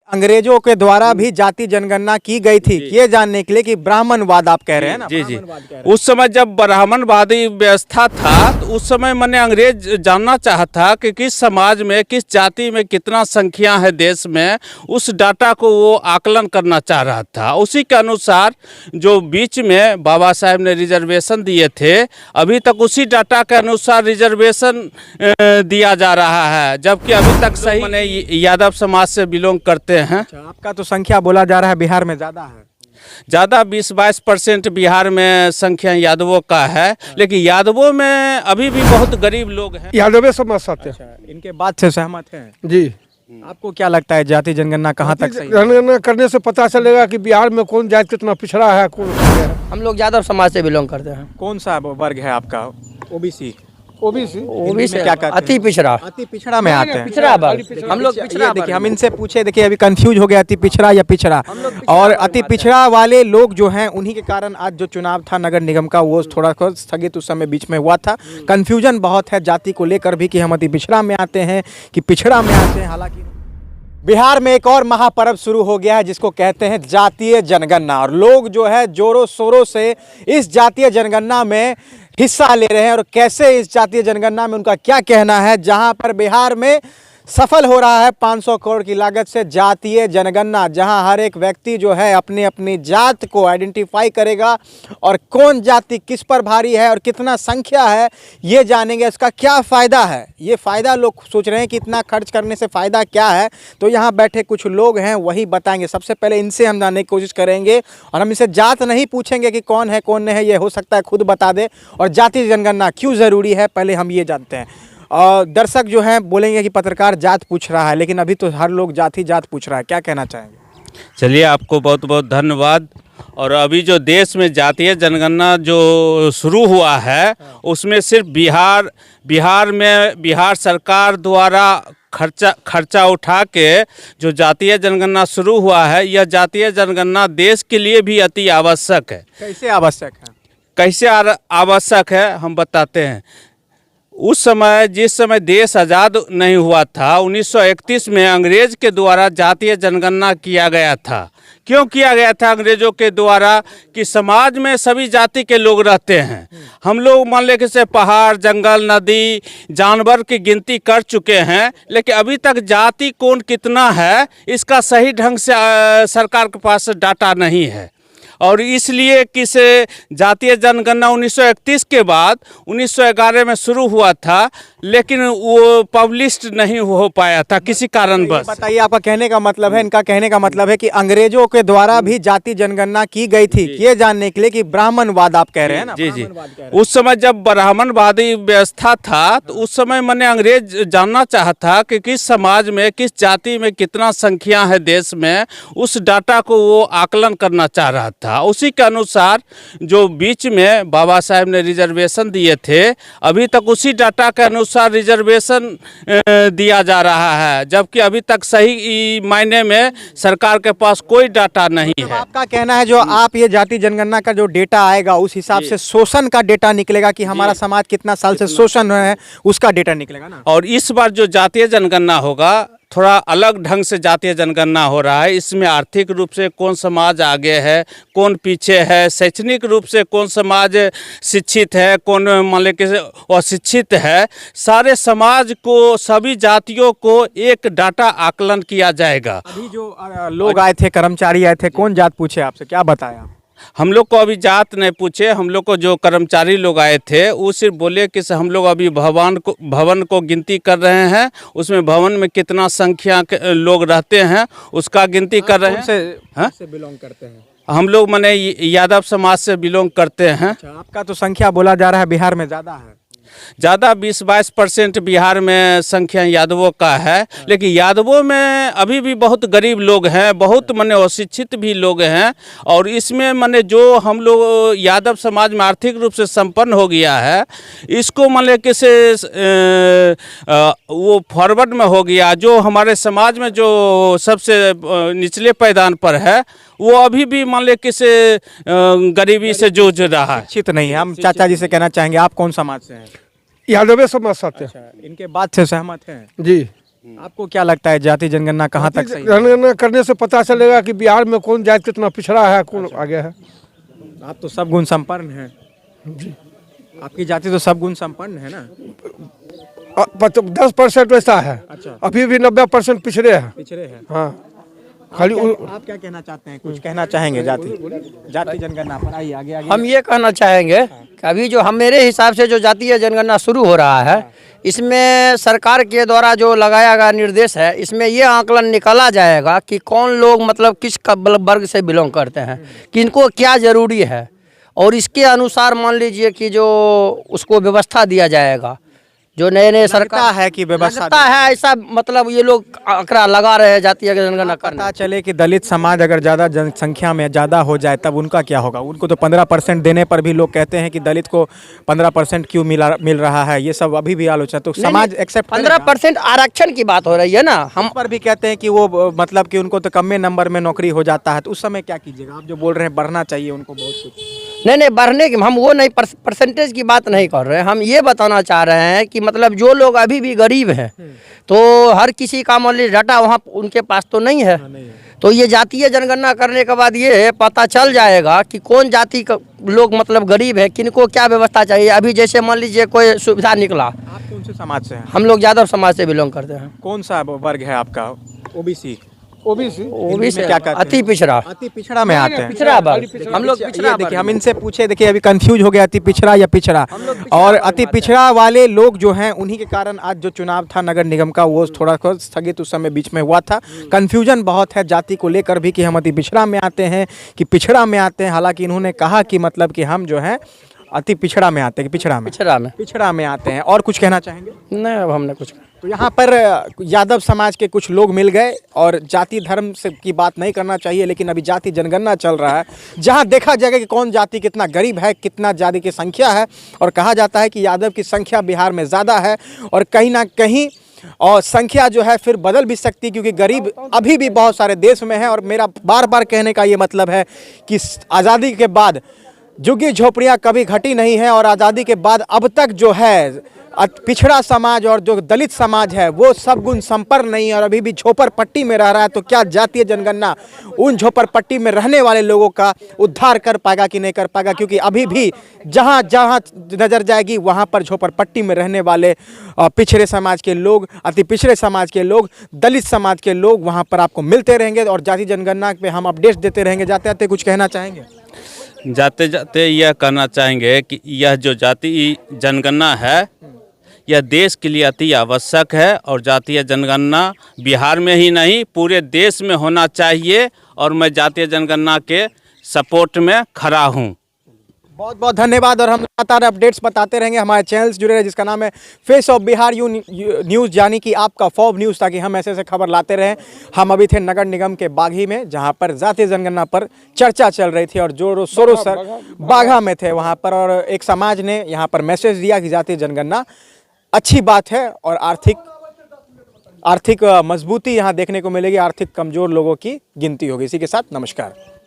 अंग्रेजों के द्वारा भी जाति जनगणना की गई थी, ये जानने के लिए कि ब्राह्मणवाद आप कह रहे हैं ना। जी जी। उस समय जब ब्राह्मणवादी व्यवस्था था तो उस समय मैंने अंग्रेज जानना चाहता कि किस समाज में किस जाति में कितना संख्या है देश में, उस डाटा को वो आकलन करना चाह रहा था। उसी के अनुसार जो बीच में बाबा साहेब ने रिजर्वेशन दिए थे, अभी तक उसी डाटा के अनुसार रिजर्वेशन दिया जा रहा है, जबकि अभी तक सही मैंने यादव समाज से बिलोंग करते हैं। आपका तो संख्या बोला जा रहा है बिहार में ज़्यादा है, ज़्यादा 20-22% बिहार में संख्या यादवों का है, लेकिन यादवों में अभी भी बहुत गरीब लोग हैं। यादव समझ सकते हैं। इनके बात से सहमत हैं जी। आपको क्या लगता है जाति जनगणना कहाँ तक सही है? जनगणना करने से पता चलेगा कि बिहार में कौन जाति कितना पिछड़ा है, कौन आगे है। हम लोग यादव समाज से बिलोंग करते हैं। कौन सा वर्ग है आपका? ओबीसी। ओबीसी ओबीसी क्या कहते हैं? अति पिछड़ा। अति पिछड़ा में आते हैं। पिछड़ा वर्ग हम लोग पिछड़ा। देखिए हम इनसे पूछे, देखिए अभी कंफ्यूज हो गया अति पिछड़ा या पिछड़ा, और अति पिछड़ा वाले लोग जो हैं उन्हीं के कारण आज जो चुनाव था नगर निगम का वो थोड़ा स्थगित उस समय बीच में हुआ था। कंफ्यूजन बहुत है जाति को लेकर भी कि हम अति पिछड़ा में आते हैं कि पिछड़ा में आते हैं। हालांकि बिहार में एक और महापर्व शुरू हो गया है जिसको कहते हैं जातीय जनगणना, और लोग जो है जोरों शोरों से इस जातीय जनगणना में हिस्सा ले रहे हैं। और कैसे इस जातीय जनगणना में उनका क्या कहना है, जहां पर बिहार में सफल हो रहा है 500 करोड़ की लागत से जातीय जनगणना, जहां हर एक व्यक्ति जो है अपनी अपनी जात को आइडेंटिफाई करेगा और कौन जाति किस पर भारी है और कितना संख्या है ये जानेंगे। इसका क्या फ़ायदा है, ये फ़ायदा लोग सोच रहे हैं कि इतना खर्च करने से फ़ायदा क्या है, तो यहाँ बैठे कुछ लोग हैं वही बताएंगे। सबसे पहले इनसे हम जानने की कोशिश करेंगे और हम इनसे जात नहीं पूछेंगे कि कौन है कौन नहीं है, ये हो सकता है खुद बता दे। और जातीय जनगणना क्यों ज़रूरी है पहले हम ये जानते हैं। और दर्शक जो हैं बोलेंगे कि पत्रकार जात पूछ रहा है, लेकिन अभी तो हर लोग जात ही जात पूछ रहा है, क्या कहना चाहेंगे? चलिए, आपको बहुत बहुत धन्यवाद। और अभी जो देश में जातीय जनगणना जो शुरू हुआ है उसमें सिर्फ बिहार में बिहार सरकार द्वारा खर्चा उठा के जो जातीय जनगणना शुरू हुआ है, यह जातीय जनगणना देश के लिए भी अति आवश्यक है। कैसे आवश्यक है? कैसे आवश्यक है हम बताते हैं। उस समय जिस समय देश आज़ाद नहीं हुआ था 1931 में अंग्रेज के द्वारा जातीय जनगणना किया गया था। क्यों किया गया था अंग्रेजों के द्वारा? कि समाज में सभी जाति के लोग रहते हैं। हम लोग मान ले कि पहाड़ जंगल नदी जानवर की गिनती कर चुके हैं, लेकिन अभी तक जाति कौन कितना है इसका सही ढंग से सरकार के पास डाटा नहीं है। और इसलिए कि से जातीय जनगणना 1931 के बाद 1911 में शुरू हुआ था, लेकिन वो पब्लिश्ड नहीं हो पाया था किसी कारणवश। बताइए, आपका कहने का मतलब है, इनका कहने का मतलब है कि अंग्रेजों के द्वारा भी जाति जनगणना की गई थी, ये जानने के लिए कि ब्राह्मणवाद आप कह रहे हैं ना। जी जी। उस समय जब ब्राह्मणवादी व्यवस्था था तो उस समय मैंने अंग्रेज जानना चाहता कि किस समाज में किस जाति में कितना संख्या है देश में, उस डाटा को वो आकलन करना चाह रहा था। उसी के अनुसार जो बीच में बाबा साहेब ने रिजर्वेशन दिए थे, अभी तक उसी डाटा के अनुसार रिजर्वेशन दिया जा रहा है, जबकि अभी तक सही मायने में सरकार के पास कोई डाटा नहीं है। आपका कहना है जो आप ये जाति जनगणना का जो डेटा आएगा उस हिसाब से शोषण का डेटा निकलेगा कि हमारा समाज कितना साल से शोषण है, उसका डेटा निकलेगा ना। और इस बार जो जातीय जनगणना होगा थोड़ा अलग ढंग से जातीय जनगणना हो रहा है। इसमें आर्थिक रूप से कौन समाज आगे है कौन पीछे है, शैक्षणिक रूप से कौन समाज शिक्षित है कौन मान लें कि अशिक्षित है, सारे समाज को सभी जातियों को एक डाटा आकलन किया जाएगा। अभी जो लोग आए थे, कर्मचारी आए थे, कौन जात पूछे आपसे, क्या बताया? हम लोग को अभी जात नहीं पूछे। हम लोग को जो कर्मचारी लोग आए थे वो सिर्फ बोले कि हम लोग अभी भवन को गिनती कर रहे हैं, उसमें भवन में कितना संख्या के लोग रहते हैं उसका गिनती कर रहे हैं। से बिलोंग करते हैं? हम लोग माने यादव समाज से बिलोंग करते हैं। आपका तो संख्या बोला जा रहा है बिहार में ज़्यादा है, ज़्यादा 20-22% बिहार में संख्या यादवों का है, लेकिन यादवों में अभी भी बहुत गरीब लोग हैं, बहुत माने अशिक्षित भी लोग हैं। और इसमें माने जो हम लोग यादव समाज में आर्थिक रूप से संपन्न हो गया है, इसको माने कैसे वो फॉरवर्ड में हो गया। जो हमारे समाज में जो सबसे निचले पायदान पर है वो अभी भी मान ले किसे गरीबी से जूझ रहा है। शिक्षित नहीं है। हम चाचा जी से कहना चाहेंगे, आप कौन समाज से हैं? यादव समझ सकते हैं। इनके बात से सहमत हैं? जी। आपको क्या लगता है जाति जनगणना कहाँ तक सही है? जनगणना करने से पता चलेगा कि बिहार में कौन जाति कितना पिछड़ा है, कौन आगे है। आप तो सब गुण संपन्न हैं जी। आपकी जाति तो सब गुण संपन्न है ना 10% वैसा है, अच्छा। अभी भी 90% पिछड़े हैं। पिछड़े हैं हाँ, खाली आप क्या कहना चाहते हैं कुछ कहना चाहेंगे जाति जनगणना पर आइए आगे आगे हम ये कहना चाहेंगे कि अभी जो हम मेरे हिसाब से जो जातीय जनगणना शुरू हो रहा है, इसमें सरकार के द्वारा जो लगाया गया निर्देश है, इसमें ये आकलन निकाला जाएगा कि कौन लोग मतलब किस वर्ग से बिलोंग करते हैं, किनको क्या ज़रूरी है, और इसके अनुसार मान लीजिए कि जो उसको व्यवस्था दिया जाएगा। जो नए नए सरकार है कि व्यवस्था लगता है ऐसा, मतलब ये लोग आंकड़ा लगा रहे हैं जातीय जनगणना करने। पता चले कि दलित समाज अगर ज़्यादा जनसंख्या में ज़्यादा हो जाए तब उनका क्या होगा? उनको तो 15% देने पर भी लोग कहते हैं कि दलित को 15% क्यों मिल रहा है, ये सब अभी भी आलोचना। तो समाज एक्सेप्ट 15% आरक्षण की बात हो रही है ना, हम पर भी कहते हैं कि वो मतलब कि उनको तो कम नंबर में नौकरी हो जाता है, तो उस समय क्या कीजिएगा? आप जो बोल रहे हैं बढ़ना चाहिए उनको बहुत कुछ। नहीं बढ़ने की हम वो नहीं परसेंटेज की बात नहीं कर रहे हैं। हम ये बताना चाह रहे हैं कि मतलब जो लोग अभी भी गरीब हैं, तो हर किसी का मान लीजिए डाटा वहाँ उनके पास तो नहीं है। तो ये जातीय जनगणना करने के बाद ये पता चल जाएगा कि कौन जाति का लोग मतलब गरीब है, किनको क्या व्यवस्था चाहिए। अभी जैसे मान लीजिए कोई सुविधा निकला। आप कौन से समाज से हैं? हम लोग यादव समाज से बिलोंग करते हैं। कौन सा वर्ग है आपका? ओबीसी ओबीसी क्या कहते हैं? अति पिछड़ा। अति पिछड़ा में आते हैं। पिछड़ा वर्ग हम लोग पिछड़ा देखिए हम इनसे पूछे, देखिए अभी कंफ्यूज हो गया अति पिछड़ा या पिछड़ा, और अति पिछड़ा वाले लोग जो हैं उन्हीं के कारण आज जो चुनाव था नगर निगम का वो थोड़ा स्थगित उस समय बीच में हुआ था। कंफ्यूजन बहुत है जाति को लेकर भी कि हम अति पिछड़ा में आते हैं कि पिछड़ा में आते हैं। हालांकि इन्होंने कहा कि मतलब कि हम जो है अति पिछड़ा में आते हैं कि पिछड़ा में आते हैं। और कुछ कहना चाहेंगे? नहीं, अब हमने कुछ तो यहाँ पर यादव समाज के कुछ लोग मिल गए, और जाति धर्म से की बात नहीं करना चाहिए, लेकिन अभी जाति जनगणना चल रहा है जहाँ देखा जाएगा कि कौन जाति कितना गरीब है, कितना जाति की संख्या है। और कहा जाता है कि यादव की संख्या बिहार में ज़्यादा है, और कहीं ना कहीं और संख्या जो है फिर बदल भी सकती है, क्योंकि गरीब अभी भी बहुत सारे देश में है। और मेरा बार बार कहने का ये मतलब है कि आज़ादी के बाद झुग्गी झोपड़ियाँ कभी घटी नहीं है, और आज़ादी के बाद अब तक जो है पिछड़ा समाज और जो दलित समाज है वो सब गुण संपन्न नहीं है, और अभी भी झोपड़ पट्टी में रह रहा है। तो क्या जातीय जनगणना उन झोपड़ पट्टी में रहने वाले लोगों का उद्धार कर पाएगा कि नहीं कर पाएगा? क्योंकि अभी भी जहाँ जहाँ नज़र जाएगी वहाँ पर झोपड़ पट्टी में रहने वाले पिछड़े समाज के लोग, अति पिछड़े समाज के लोग, दलित समाज के लोग वहाँ पर आपको मिलते रहेंगे, और जाति जनगणना पे हम अपडेट देते रहेंगे। जाते जाते कुछ कहना चाहेंगे? जाते जाते यह कहना चाहेंगे कि यह जो जाति जनगणना है यह देश के लिए अति आवश्यक है, और जातीय जनगणना बिहार में ही नहीं पूरे देश में होना चाहिए, और मैं जातीय जनगणना के सपोर्ट में खड़ा हूँ। बहुत बहुत धन्यवाद, और हम लगातार अपडेट्स बताते रहेंगे। हमारे चैनल से जुड़े रहे, जिसका नाम है फेस ऑफ बिहार न्यूज़, यानी कि आपका फॉब न्यूज़, ताकि हम ऐसे खबर लाते रहें। हम अभी थे नगर निगम के बागी में, जहां पर जातीय जनगणना पर चर्चा चल रही थी, और जोरों शोरों से बाघा में थे वहां पर। और एक समाज ने यहां पर मैसेज दिया कि जातीय जनगणना अच्छी बात है, और आर्थिक मजबूती यहाँ देखने को मिलेगी, आर्थिक कमज़ोर लोगों की गिनती होगी। इसी के साथ नमस्कार।